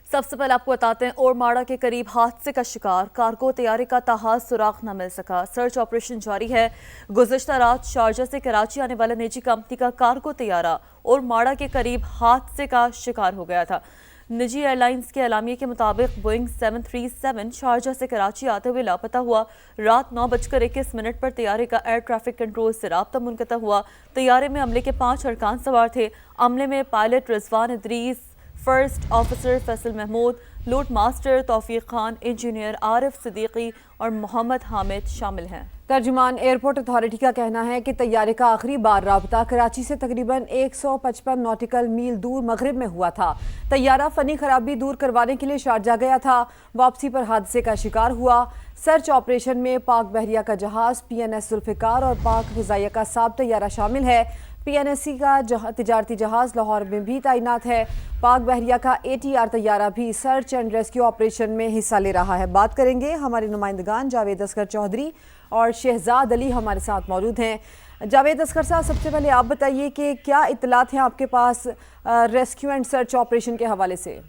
सबसे पहले आपको बताते हैं ओरमाड़ा के करीब हादसे का शिकार कार्गो तैयारी का ताहाज सुराग न मिल सका। सर्च ऑपरेशन जारी है। गुज़िश्ता रात शारजा से कराची आने वाला निजी कंपनी का कार्गो तैयारा ओरमाड़ा के करीब हादसे का शिकार हो गया था। निजी एयरलाइंस के एलामिये के मुताबिक बोइंग 737 शारजा से कराची आते हुए लापता हुआ। रात 9:21 पर तैयारे का एयर ट्रैफिक कंट्रोल से राब्ता मुनक़ता हुआ। तैयारे में अमले के 5 अरकान सवार थे। अमले में pilot Rizwan Idris, first officer Faisal Mahmood, load master Taufiq Khan, engineer Arif Siddiqui और मोहम्मद हामिद शामिल हैं। तर्जुमान एयरपोर्ट अथॉरिटी का कहना है कि तैयारे का आखिरी बार राब्ता कराची से तकरीबन 155 नॉटिकल मील दूर मगरिब में हुआ था। तैयारा फनी खराबी दूर करवाने के लिए शारजा गया था। वापसी पर हादसे का शिकार हुआ। सर्च ऑपरेशन में पाक बहरिया का जहाज PNS जुल्फिकार और पाक फिजाइया का साब तैयारा शामिल है। PNSC का तिजारती जहाज लाहौर में भी तैनात है। पाक बहरिया का ATR तैयारा भी सर्च एंड रेस्क्यू ऑपरेशन में हिस्सा ले रहा है। बात करेंगे हमारे नुमाइंदगान जावेद असगर चौधरी और शहजाद अली हमारे साथ मौजूद हैं। जावेद असगर साहब, सबसे पहले आप बताइए कि क्या इत्तलात हैं आपके पास रेस्क्यू एंड सर्च ऑपरेशन के हवाले से?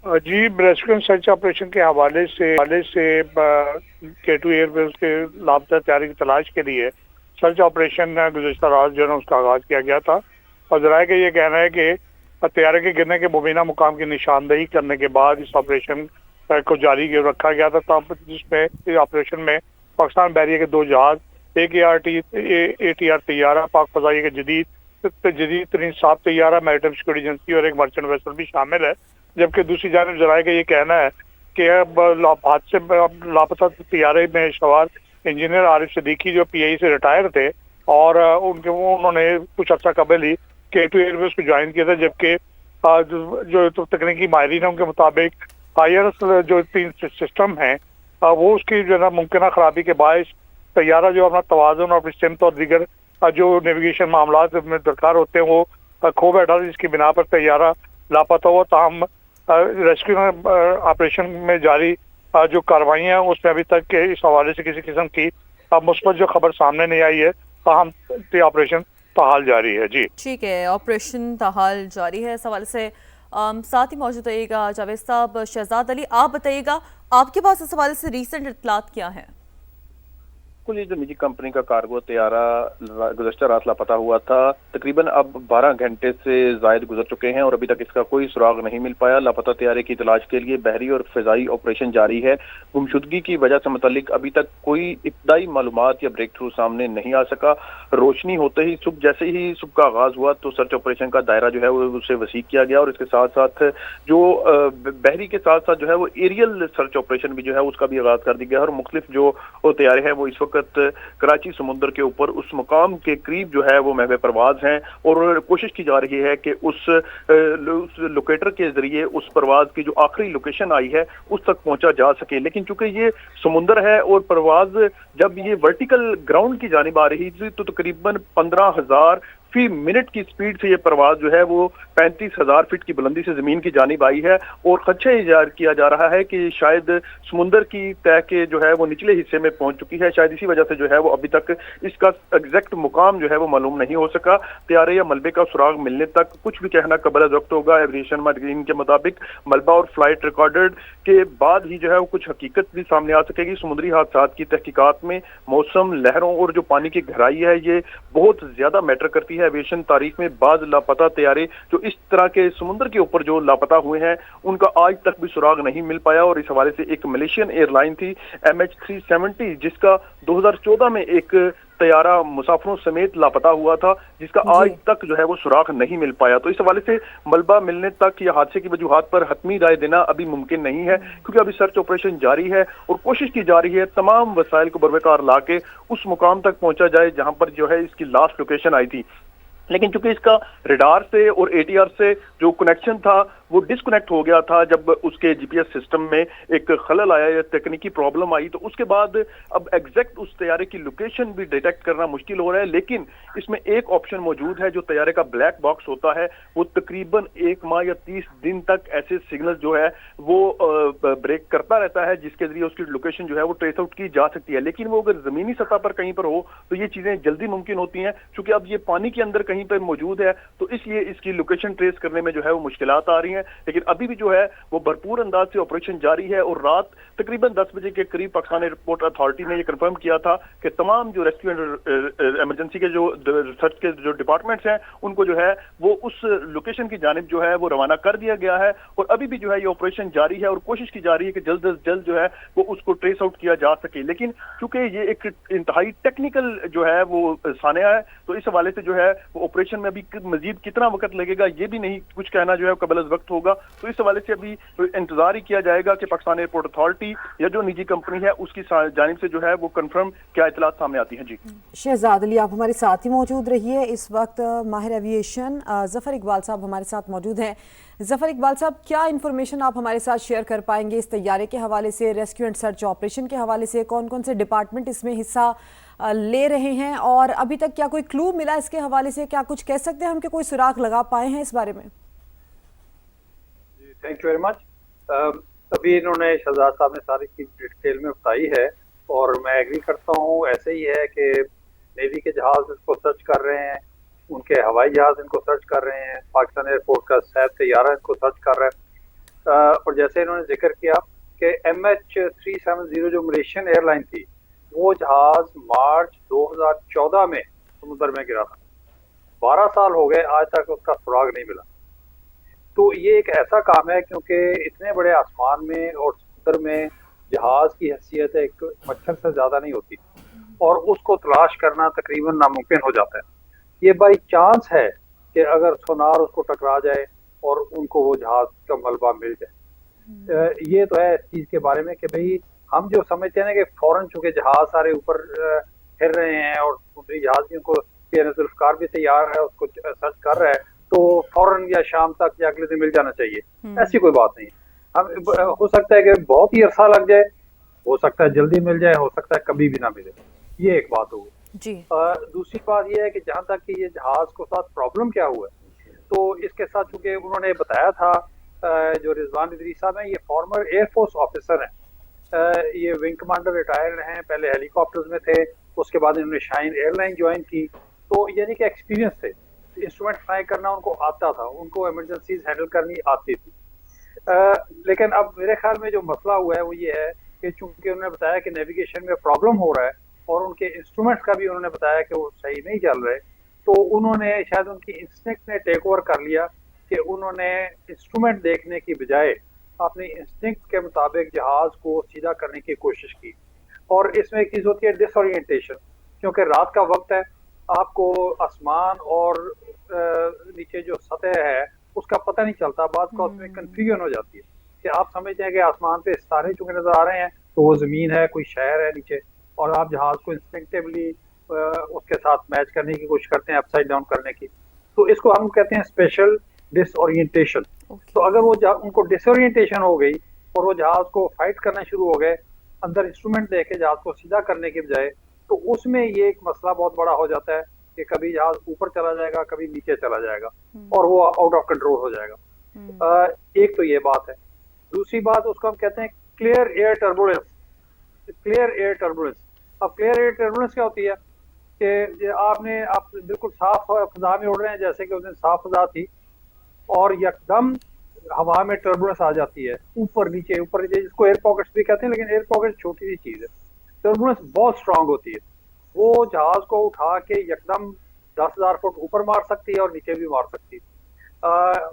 जी, रेस्क्यू एंड सर्च ऑपरेशन के हवाले से K2 एयरबेस के लापता तैयारी की तलाश के लिए सर्च ऑपरेशन गुज़िश्ता रात जो है उसका आगाज किया गया था। और जराये का ये कहना है कि तैयारे के गिरने के मुबीना मुकाम की निशानदेही करने के बाद इस ऑपरेशन को जारी रखा गया था, जिसमें इस ऑपरेशन में पाकिस्तान बहरिया के 2 जहाज, एक ATR तैयारा, पाक फजाइया के जदीद तरीन साब तैयारा, मैरिटाइम सिक्योरिटी एजेंसी और एक मर्चेंट वेसल भी शामिल है। जबकि दूसरी जानिब जराये का ये कहना है कि हादसे में लापता तैयारे में सवार इंजीनियर आरिफ सिद्दीकी जो PI से रिटायर थे और उन्होंने कुछ अर्सा कबल ही K2 एयरबेस को ज्वाइन किया था। जबकि जो तकनीकी माहिरीन है उनके मुताबिक IRS जो 3 सिस्टम है वो उसकी जो है ना मुमकिन खराबी के बायस तैयारा जो अपना तवाज़ुन और सिमत और दीगर जो नेविगेशन मामला में दरकार होते हैं वो खो बैठा था, जिसकी बिना पर तैयारा लापता हुआ। ताहम रेस्क्यू ऑपरेशन में जारी जो कार्रवाइयाँ हैं उसमें अभी तक इस हवाले से किसी किस्म की मुस्बत जो खबर सामने नहीं आई है। ताहम ऑपरेशन ताहाल जारी है। जी ठीक है, ऑपरेशन ताहाल जारी है। इस हवाले से साथ ही मौजूद रहिएगा जावेद साहब। शहजाद अली, आप बताइएगा आपके पास इस हवाले से रीसेंट इत्तलात क्या हैं? बिल्कुल, ये जो निजी कंपनी का कार्गो तैयारा गुज़श्ता रात लापता हुआ था, तकरीबन अब 12 घंटे से जायद गुजर चुके हैं और अभी तक इसका कोई सुराग नहीं मिल पाया। लापता तैयारे की तलाश के लिए बहरी और फिजाई ऑपरेशन जारी है। गुमशुदगी की वजह से मुतल्लिक अभी तक कोई इब्तदाई मालूमात या ब्रेक थ्रू सामने नहीं आ सका। रोशनी होते ही जैसे ही सुबह का आगाज हुआ तो सर्च ऑपरेशन का दायरा जो है वो उसे वसी किया गया और इसके साथ साथ जो बहरी के साथ साथ जो है वो एरियल सर्च ऑपरेशन भी जो है उसका भी आगाज कर दिया गया और मुख्तलिफ जो तैयारे हैं वो इस वक्त कराची समुद्र के ऊपर उस मुकाम के करीब जो है वो महवे परवाज हैं और कोशिश की जा रही है कि उस लोकेटर के जरिए उस परवाज की जो आखिरी लोकेशन आई है उस तक पहुंचा जा सके। लेकिन चूंकि ये समुद्र है और परवाज जब ये वर्टिकल ग्राउंड की जानिब आ रही थी तो तकरीबन 15,000 फी मिनट की स्पीड से ये परवाज जो है वो 35,000 फीट की बुलंदी से जमीन की जानिब आई है और खदशा इज़हार किया जा रहा है कि शायद समुंदर की तह के जो है वो निचले हिस्से में पहुंच चुकी है। शायद इसी वजह से जो है वो अभी तक इसका एग्जैक्ट मुकाम जो है वो मालूम नहीं हो सका। तैयारे या मलबे का सुराग मिलने तक कुछ भी कहना कबल वक्त होगा। एविएशन मैगजीन के मुताबिक मलबा और फ्लाइट रिकॉर्डेड के बाद ही जो है वो कुछ हकीकत भी सामने आ सकेगी। समुद्री हादसात की तहकीकात में मौसम, लहरों और जो पानी की गहराई है ये बहुत ज्यादा मैटर करती है। एविएशन तारीख में बाज लापता तैयारे जो इस तरह के समुद्र के ऊपर जो लापता हुए हैं उनका आज तक भी सुराग नहीं मिल पाया और इस हवाले से एक मलेशियन एयरलाइन थी MH370 जिसका 2014 में एक तैयारा मुसाफिरों समेत लापता हुआ था जिसका आज तक जो है वो सुराग नहीं मिल पाया। तो इस हवाले से मलबा मिलने तक या हादसे की वजूहात पर हतमी राय देना अभी मुमकिन नहीं है क्योंकि अभी सर्च ऑपरेशन जारी है और कोशिश की जा रही है तमाम वसाइल को बरवकार ला के उस मुकाम तक पहुंचा जाए जहां पर जो है इसकी लास्ट लोकेशन आई थी। लेकिन चूंकि इसका रडार से और ATR से जो कनेक्शन था वो डिस्कनेक्ट हो गया था जब उसके GPS सिस्टम में एक खलल आया या तकनीकी प्रॉब्लम आई तो उसके बाद अब एग्जैक्ट उस तैयारे की लोकेशन भी डिटेक्ट करना मुश्किल हो रहा है। लेकिन इसमें एक ऑप्शन मौजूद है जो तैयारे का ब्लैक बॉक्स होता है वो तकरीबन 1 माह या 30 दिन तक ऐसे सिग्नल जो है वो ब्रेक करता रहता है जिसके जरिए उसकी लोकेशन जो है वो ट्रेस आउट की जा सकती है। लेकिन वो अगर जमीनी सतह पर कहीं पर हो तो ये चीजें जल्दी मुमकिन होती हैं क्योंकि अब ये पानी के अंदर कहीं पर मौजूद है, तो इसलिए इसकी लोकेशन ट्रेस करने में जो है वो मुश्किलात आ रही हैं। लेकिन अभी भी जो है वो भरपूर अंदाज से ऑपरेशन जारी है और रात तकरीबन 10 बजे के करीब पाकिस्तान एयरपोर्ट अथॉरिटी ने ये कंफर्म किया था कि तमाम जो रेस्क्यू एंड इमरजेंसी के जो रिसर्च के जो डिपार्टमेंट्स हैं उनको जो है वो उस लोकेशन की जानिब जो है वो रवाना कर दिया गया है और अभी भी जो है ये ऑपरेशन जारी है और कोशिश की जा रही है कि जल्द से जल्द जो है वो उसको ट्रेस आउट किया जा सके। लेकिन चूंकि ये एक इंतहाई टेक्निकल जो है वो सानिया है, तो इस हवाले से जो है वो ऑपरेशन में अभी मजीद कितना वक्त लगेगा ये भी नहीं कुछ कहना जो है कबल अज़ वक्त होगा। तो इस हवाले से अभी इंतजार ही किया जाएगा कि पाकिस्तान एयरपोर्ट अथॉरिटी या जो निजी कंपनी है उसकी जानिब से जो है वो कंफर्म क्या इतलात सामने आती है। जी शहजाद अली, आप हमारे साथ ही मौजूद रहिए। इस वक्त माहिर एविएशन ज़फ़र इकबाल साहब हमारे साथ मौजूद हैं। ज़फ़र इकबाल साहब, क्या इन्फॉर्मेशन आप हमारे साथ शेयर कर पाएंगे इस तैयारे के हवाले से, रेस्क्यू एंड सर्च ऑपरेशन के हवाले से? कौन कौन से डिपार्टमेंट इसमें हिस्सा ले रहे हैं और अभी तक क्या कोई क्लू मिला इसके हवाले से? क्या कुछ कह सकते हैं हम कि कोई सुराग लगा पाए हैं इस बारे में? Thank you very much. अभी इन्होंने शहजाद साहब ने सारी चीज डिटेल में बताई है और मैं एग्री करता हूँ। ऐसे ही है कि नेवी के जहाज इसको सर्च कर रहे हैं, उनके हवाई जहाज इनको सर्च कर रहे हैं, पाकिस्तान एयरपोर्ट का सैफ तैयारा इनको सर्च कर रहा है। और जैसे इन्होंने जिक्र किया कि MH370 जो मलेशियन एयरलाइन थी, वो जहाज मार्च 2014 में समुद्र में गिरा था। 12 साल हो गए, आज तक उसका सुराग नहीं मिला। तो ये एक ऐसा काम है क्योंकि इतने बड़े आसमान में और समुद्र में जहाज की हैसियत एक मच्छर से ज्यादा नहीं होती और उसको तलाश करना तकरीबन नामुमकिन हो जाता है। ये बाई चांस है कि अगर सोनार उसको टकरा जाए और उनको वो जहाज का मलबा मिल जाए। ये तो है इस चीज के बारे में कि भाई हम जो समझते हैं ना कि फौरन चूंकि जहाज सारे ऊपर फिर रहे हैं और समुद्री जहाज भी उनको जुल्फकार भी तैयार है, उसको सर्च कर रहा है, तो फौरन या शाम तक या अगले दिन मिल जाना चाहिए। ऐसी कोई बात नहीं। हम हो सकता है कि बहुत ही अरसा लग जाए, हो सकता है जल्दी मिल जाए, हो सकता है कभी भी ना मिले। ये एक बात होगी जी। दूसरी बात यह है कि जहां तक कि ये जहाज को साथ प्रॉब्लम क्या हुआ है, तो इसके साथ चूंकि उन्होंने बताया था, जो रिजवान इदरीस साहब हैं, ये फॉर्मर एयरफोर्स ऑफिसर हैं, ये विंग कमांडर रिटायर्ड हैं, पहले हेलीकॉप्टर्स में थे, उसके बाद इन्होंने शाइन एयरलाइन ज्वाइन की, तो यानी कि एक्सपीरियंस थे, इंस्ट्रूमेंट फ्लाई करना उनको आता था, उनको इमरजेंसीज हैंडल करनी आती थी। लेकिन अब मेरे ख्याल में जो मसला हुआ है वो ये है कि चूंकि उन्होंने बताया कि नेविगेशन में प्रॉब्लम हो रहा है और उनके इंस्ट्रूमेंट्स का भी उन्होंने बताया कि वो सही नहीं चल रहे, तो उन्होंने शायद उनकी इंस्टिंक्ट ने टेक ओवर कर लिया कि उन्होंने इंस्ट्रूमेंट देखने की बजाय अपनी इंस्टिंक्ट के मुताबिक जहाज को सीधा करने की कोशिश की। और इसमें एक चीज होती है डिसओरिएंटेशन, क्योंकि रात का वक्त है, आपको आसमान और नीचे जो सतह है उसका पता नहीं चलता, बात का उसमें कंफ्यूजन हो जाती है कि आप समझते हैं कि आसमान पे सितारे चूंकि नजर आ रहे हैं तो वो जमीन है, कोई शहर है नीचे, और आप जहाज को इंस्टिंक्टिवली उसके साथ मैच करने की कोशिश करते हैं, अपसाइड डाउन करने की। तो इसको हम कहते हैं स्पेशल डिसओरिएंटेशन। तो अगर वो उनको डिसओरिएंटेशन हो गई और वो जहाज को फाइट करना शुरू हो गए अंदर इंस्ट्रूमेंट देके जहाज को सीधा करने के बजाय, तो उसमें ये एक मसला बहुत बड़ा हो जाता है कि कभी जहाज ऊपर चला जाएगा, कभी नीचे चला जाएगा और वो आउट ऑफ कंट्रोल हो जाएगा। एक तो ये बात है। दूसरी बात उसको हम कहते हैं clear air turbulence. Clear air turbulence, अब क्लियर एयर टर्बुलेंस क्या होती है कि आप बिल्कुल साफ फजा में उड़ रहे हैं, जैसे कि उस दिन साफ फजा थी, और यकदम हवा में टर्बुलेंस आ जाती है, ऊपर नीचे जिसको एयर पॉकेट्स भी कहते हैं, लेकिन एयर पॉकेट छोटी सी चीज है। टर्बुलेंस बहुत स्ट्रांग होती है, वो जहाज को उठा के यकदम 10,000 फुट ऊपर मार सकती है और नीचे भी मार सकती है।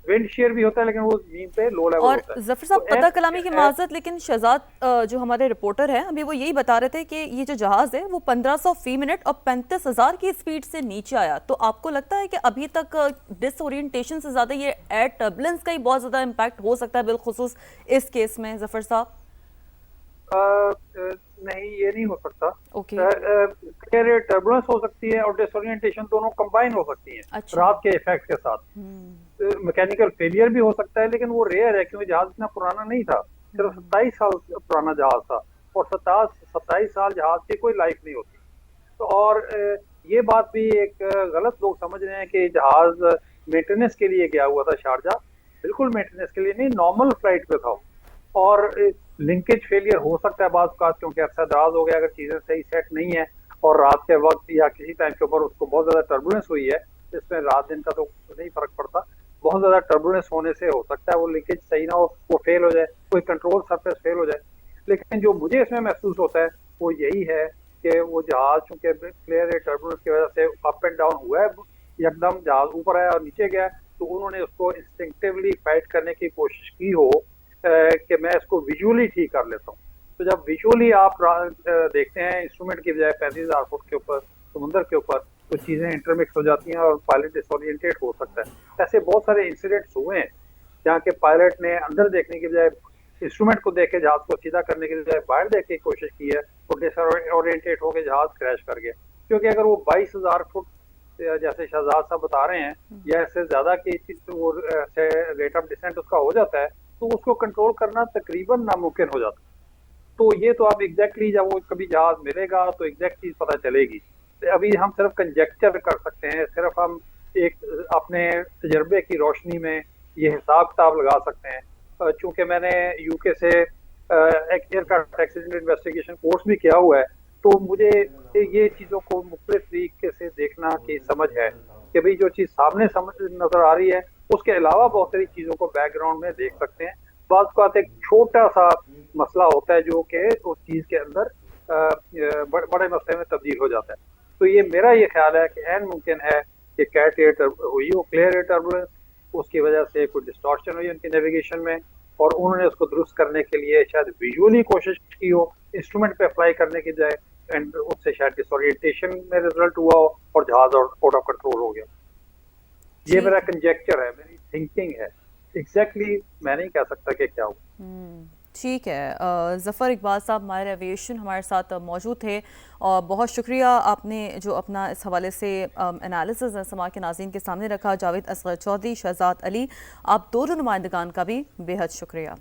विंड शेयर भी होता है, लेकिन वो जमीन पे लो लेवल और होता है। जफर साहब, तो पता कलामी की माजरत, लेकिन शहजाद जो हमारे रिपोर्टर हैं अभी वो यही बता रहे थे कि ये जो जहाज है वो 1500 फी मिनट और 35,000 की स्पीड से नीचे आया। तो आपको लगता है कि अभी तक डिसओरिएंटेशन से ज्यादा ये एयर टर्बुलेंस का ही बहुत ज्यादा इम्पैक्ट हो सकता है बिलखुसूस इस केस में? जफर साहब नहीं, ये नहीं हो सकता। ओके। टर्बुलेंस हो सकती है और डिसओरिएंटेशन दोनों कंबाइन हो सकती हैं। अच्छा। रात के इफेक्ट के साथ मैकेनिकल फेलियर भी हो सकता है, लेकिन वो रेयर है क्योंकि जहाज इतना पुराना नहीं था, सिर्फ 27 साल पुराना जहाज था, और 27 साल जहाज की कोई लाइफ नहीं होती। तो और ये बात भी एक गलत लोग समझ रहे हैं कि जहाज मेंटेनेंस के लिए गया हुआ था शारजा। बिल्कुल मेंटेनेंस के लिए नहीं, नॉर्मल फ्लाइट पे था, और लिंकेज फेलियर हो सकता है बाज़ औक़ात, क्योंकि अक्सर दराज हो गया, अगर चीजें सही सेट नहीं है और रात के वक्त या किसी टाइम के ऊपर उसको बहुत ज्यादा टर्बुलेंस हुई है, इसमें रात दिन का तो नहीं फर्क पड़ता, बहुत ज्यादा टर्बुलेंस होने से हो सकता है वो लीकेज सही ना हो, वो फेल हो जाए, कोई कंट्रोल सरफेस फेल हो जाए। लेकिन जो मुझे इसमें महसूस होता है वो यही है कि वो जहाज चूंकि क्लियर टर्बुलेंस की वजह से अप एंड डाउन हुआ है, एकदम जहाज ऊपर आया और नीचे गया, तो उन्होंने उसको इंस्टिंक्टिवली फाइट करने की कोशिश की हो कि मैं इसको विजुअली ठीक कर लेता हूँ। तो जब विजुअली आप देखते हैं इंस्ट्रूमेंट की बजाय 35,000 फुट के ऊपर समुद्र के ऊपर, तो चीजें इंटरमिक्स हो जाती हैं और पायलट डिसोरिएंटेड हो सकता है। ऐसे बहुत सारे इंसिडेंट्स हुए हैं जहाँ के पायलट ने अंदर देखने की बजाय इंस्ट्रूमेंट को देख के जहाज को सीधा करने की बजाय बाहर देखने की कोशिश की है, तो डिसोरिएंटेड होकर जहाज क्रैश कर गया। क्योंकि अगर वो 22,000 फुट जैसे शहजाद साहब बता रहे हैं या इससे ज्यादा की वो रेट ऑफ डिसेंट उसका हो जाता है, तो उसको कंट्रोल करना तकरीबन नामुमकिन हो जाता है। तो ये तो आप एग्जैक्टली जब वो कभी जहाज मिलेगा तो एग्जैक्ट चीज पता चलेगी। अभी हम सिर्फ कंजेक्चर कर सकते हैं, सिर्फ हम एक अपने तजर्बे की रोशनी में ये हिसाब किताब लगा सकते हैं। चूंकि मैंने यूके से एक एयरक्राफ्ट एक्सीडेंट इन्वेस्टिगेशन कोर्स भी किया हुआ है, तो मुझे ये चीज़ों को मुख्तलिफ तरीके से देखना की समझ है कि भाई जो चीज़ सामने नजर आ रही है उसके अलावा बहुत सारी चीज़ों को बैकग्राउंड में देख सकते हैं। बात का एक छोटा सा मसला होता है जो कि उस चीज़ के अंदर बड़े मसले में तब्दील हो जाता है। तो ये मेरा ये ख्याल है कि ऐन मुमकिन है कि कैट एयर हुई हो, क्लियर एयर टर्बुलेंस, उसकी वजह से कोई डिस्टॉर्शन हुई उनकी नेविगेशन में और उन्होंने उसको दुरुस्त करने के लिए शायद विजुअली कोशिश की हो इंस्ट्रूमेंट पे अप्लाई करने की बजाय, एंड उससे शायद डिसोरिएंटेशन में रिजल्ट हुआ हो और जहाज आउट ऑफ कंट्रोल हो गया। ये मेरा कंजेक्चर है, मेरी थिंकिंग है, एग्जैक्टली मैं नहीं कह सकता कि क्या हुआ। ठीक है, ज़फ़र इकबाल साहब माहिर एविएशन हमारे साथ मौजूद थे और बहुत शुक्रिया आपने जो अपना इस हवाले से एनालिसिस समा के नाज़रीन के सामने रखा। जावेद असगर चौधरी, शहजाद अली, आप दोनों नुमाइंदगान का भी बेहद शुक्रिया।